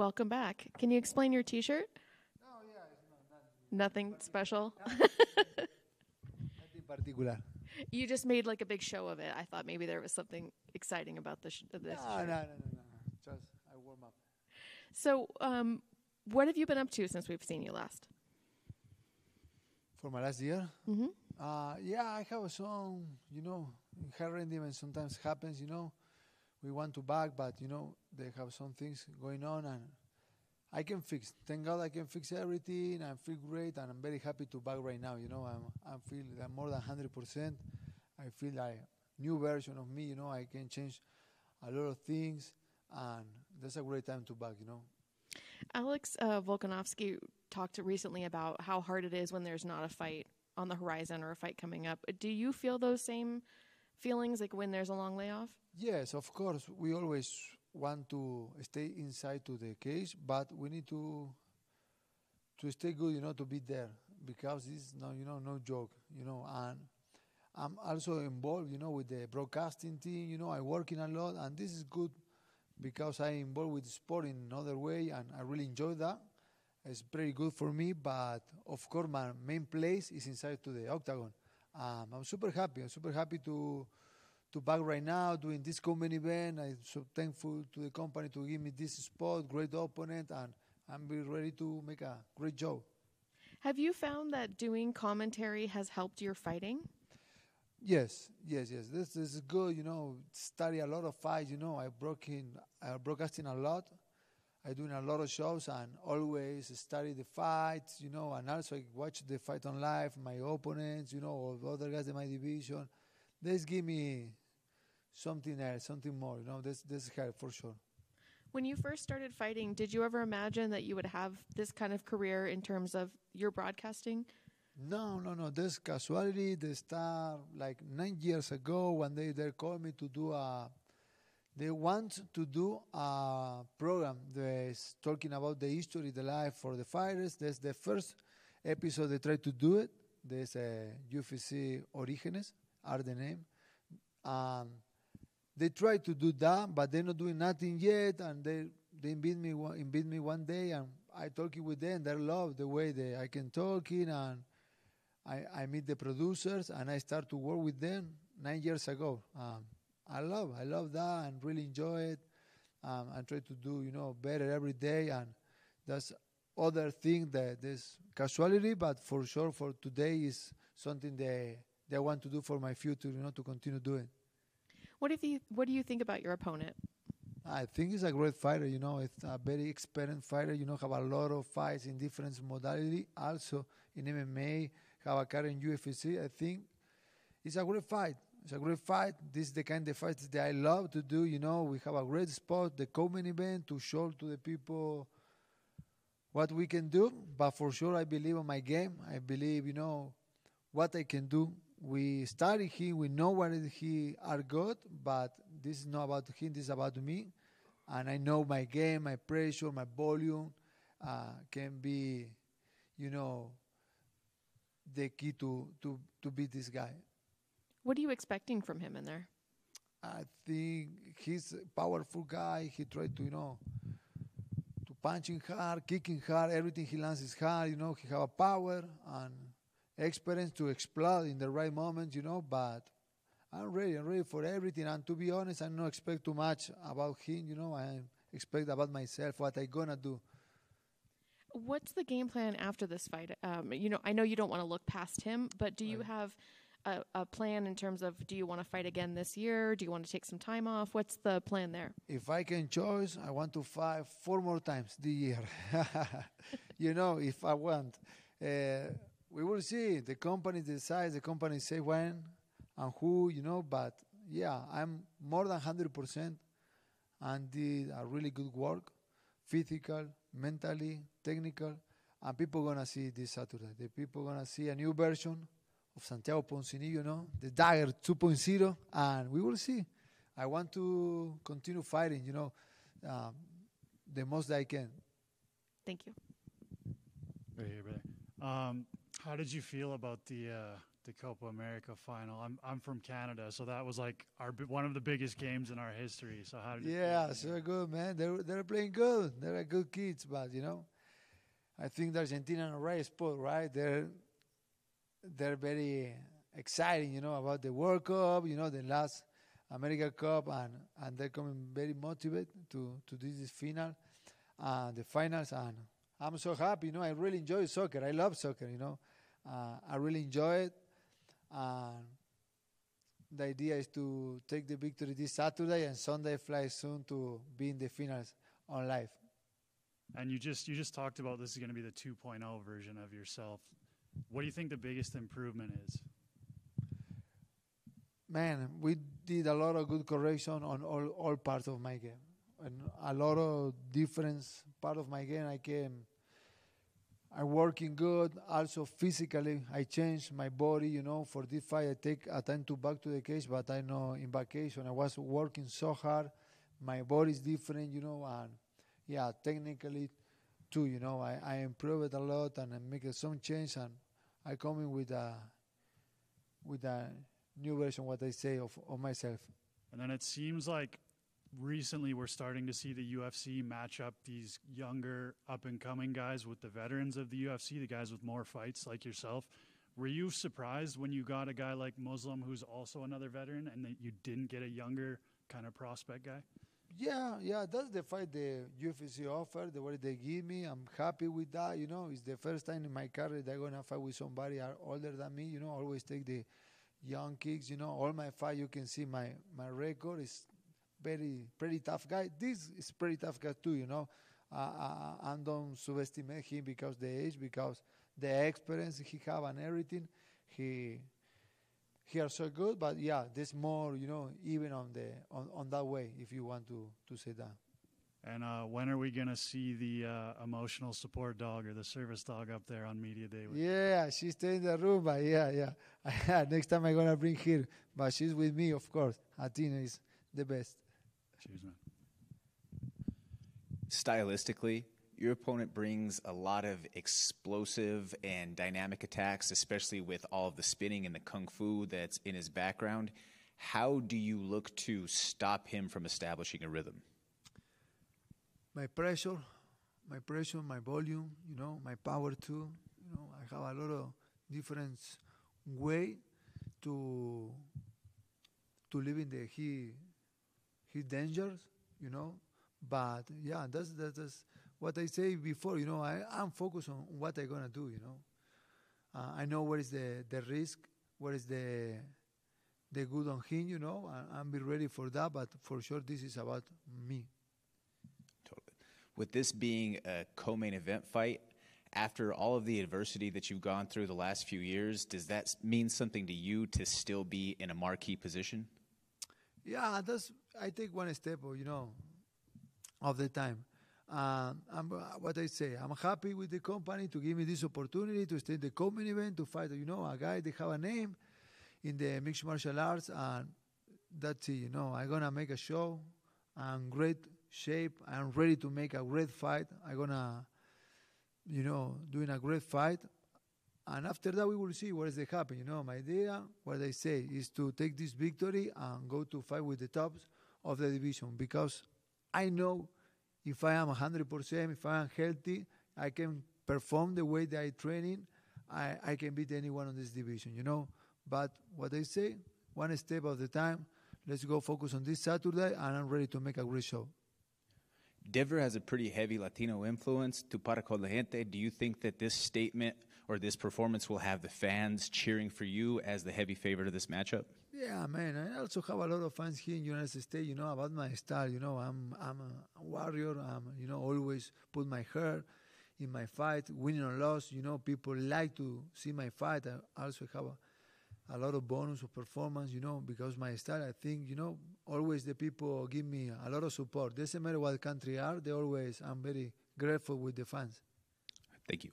Welcome back. Can you explain your T-shirt? No, yeah, it's Nothing special. nothing particular. You just made like a big show of it. I thought maybe there was something exciting about this No, shirt. no. Just I warm up. So, what have you been up to since we've seen you last? For my last year, Mm-hmm. yeah, I have some, inherent even sometimes happens, we want to back, but, they have some things going on and I can fix. Thank God I can fix everything. I feel great and I'm very happy to back right now, I feel that more than 100%. I feel like new version of me, I can change a lot of things and that's a great time to back, Alex Volkanovski talked recently about how hard it is when there's not a fight on the horizon or a fight coming up. Do you feel those same feelings like when there's a long layoff? Yes, of course. We always want to stay inside to the cage, but we need to stay good, to be there because it's no joke, and I'm also involved, with the broadcasting team, I working a lot and this is good because I'm involved with sport in another way and I really enjoy that. It's pretty good for me, but of course my main place is inside to the octagon. I'm super happy. I'm super happy to back right now doing this common event. I'm so thankful to the company to give me this spot, great opponent, and I'm be ready to make a great job. Have you found that doing commentary has helped your fighting? Yes. This is good, study a lot of fights, I broadcasting a lot. I doing a lot of shows and always study the fights, and also I watch the fight on live, my opponents, or other guys in my division. This give me something else, something more, this help for sure. When you first started fighting, did you ever imagine that you would have this kind of career in terms of your broadcasting? No. This casualty, they start like 9 years ago when they called me to do they want to do a program that's talking about the history, the life for the fighters. That's the first episode they tried to do it. There's UFC Orígenes, are the name. They try to do that, but they're not doing nothing yet. And they invite me one day, and I talking with them. They love the way I can talking, and I meet the producers, and I start to work with them 9 years ago. I love that and really enjoy it. I try to do, better every day. And that's other thing that there's casualty, but for sure for today is something that I want to do for my future, to continue doing. What do you think about your opponent? I think he's a great fighter, it's a very experienced fighter, have a lot of fights in different modality. Also in MMA, have a career in UFC. I think it's a great fight. It's a great fight. This is the kind of fights that I love to do. We have a great spot, the Copa event, to show to the people what we can do. But for sure, I believe in my game. I believe, what I can do. We study him. We know what he are good. But this is not about him. This is about me. And I know my game, my pressure, my volume can be, the key to beat this guy. What are you expecting from him in there? I think he's a powerful guy. He tried to, to punching hard, kicking hard. Everything he lands is hard. He have a power and experience to explode in the right moment, But I'm ready for everything. And to be honest, I don't expect too much about him, I expect about myself, what I gonna do. What's the game plan after this fight? I know you don't want to look past him, but do you have a plan in terms of, do you want to fight again this year? Do you want to take some time off? What's the plan there? If I can choose, I want to fight 4 more times this year. If I want. We will see. The company decides, the company say when and who, but yeah, I'm more than 100% and did a really good work, physical, mentally, technical, and people going to see this Saturday. The people going to see a new version of Santiago Ponzinibbio, the Dagger 2.0, and we will see. I want to continue fighting, the most that I can. Thank you. Right here. How did you feel about the the Copa America final. I'm from Canada, so that was like one of the biggest games in our history. So how did it Yeah, so good, man. They're playing good. They're good kids, but I think the Argentina are right spot, right? They're very exciting, about the World Cup, the last America Cup, and they're coming very motivated to this final, the finals, and I'm so happy. I really enjoy soccer. I love soccer. I really enjoy it. And the idea is to take the victory this Saturday and Sunday fly soon to be in the finals on live. And you just talked about this is going to be the 2.0 version of yourself. What do you think the biggest improvement is? Man, we did a lot of good correction on all parts of my game. And a lot of different part of my game. I'm working good. Also physically, I changed my body. For this fight, I take a time to back to the cage. But I know in vacation, I was working so hard. My body is different, and yeah, technically too. I improved a lot and I make some change. And I come in with a new version, what I say of myself. And then it seems like recently we're starting to see the UFC match up these younger up-and-coming guys with the veterans of the UFC, the guys with more fights like yourself. Were you surprised when you got a guy like Muslim, who's also another veteran, and that you didn't get a younger kind of prospect guy? Yeah, that's the fight the UFC offered, the way they give me. I'm happy with that, It's the first time in my career that I'm going to fight with somebody older than me, always take the young kicks, All my fight, you can see my record is pretty tough guy. This is pretty tough guy too, I don't subestimate him because the age, because the experience he have and everything. He are so good, but yeah, there's more, even on that way, if you want to say that. And when are we gonna see the emotional support dog or the service dog up there on media day? Yeah, she stays in the room, but yeah. Next time I'm gonna bring her, but she's with me, of course. Athena is the best. Cheers, man. Stylistically, your opponent brings a lot of explosive and dynamic attacks, especially with all of the spinning and the kung fu that's in his background. How do you look to stop him from establishing a rhythm? My pressure, my volume, my power too. I have a lot of different way to live in his dangers, But yeah, that's what I say before. I'm focused on what I'm gonna do. I know where is the risk, where is the good on him. I'm be ready for that. But for sure, this is about me. Totally. With this being a co-main event fight, after all of the adversity that you've gone through the last few years, does that mean something to you to still be in a marquee position? Yeah, I take one step, of the time. What I say, I'm happy with the company to give me this opportunity to stay in the co-main event, to fight, a guy that have a name in the mixed martial arts, and that's it, I'm going to make a show. I'm great shape. I'm ready to make a great fight. I'm going to, doing a great fight. And after that, we will see what is the happen. My idea, what I say, is to take this victory and go to fight with the tops of the division. Because I know if I am 100%, if I am healthy, I can perform the way that I training. I can beat anyone on this division, But what I say, one step at a time. Let's go focus on this Saturday, and I'm ready to make a great show. Denver has a pretty heavy Latino influence. Tu para con la gente, do you think that this statement or this performance will have the fans cheering for you as the heavy favorite of this matchup? Yeah, man. I also have a lot of fans here in the United States, about my style. I'm a warrior. Always put my hair in my fight, winning or loss. People like to see my fight. I also have a lot of bonus of performance, because my style, I think, always the people give me a lot of support. Doesn't matter what country are, I'm very grateful with the fans. Thank you.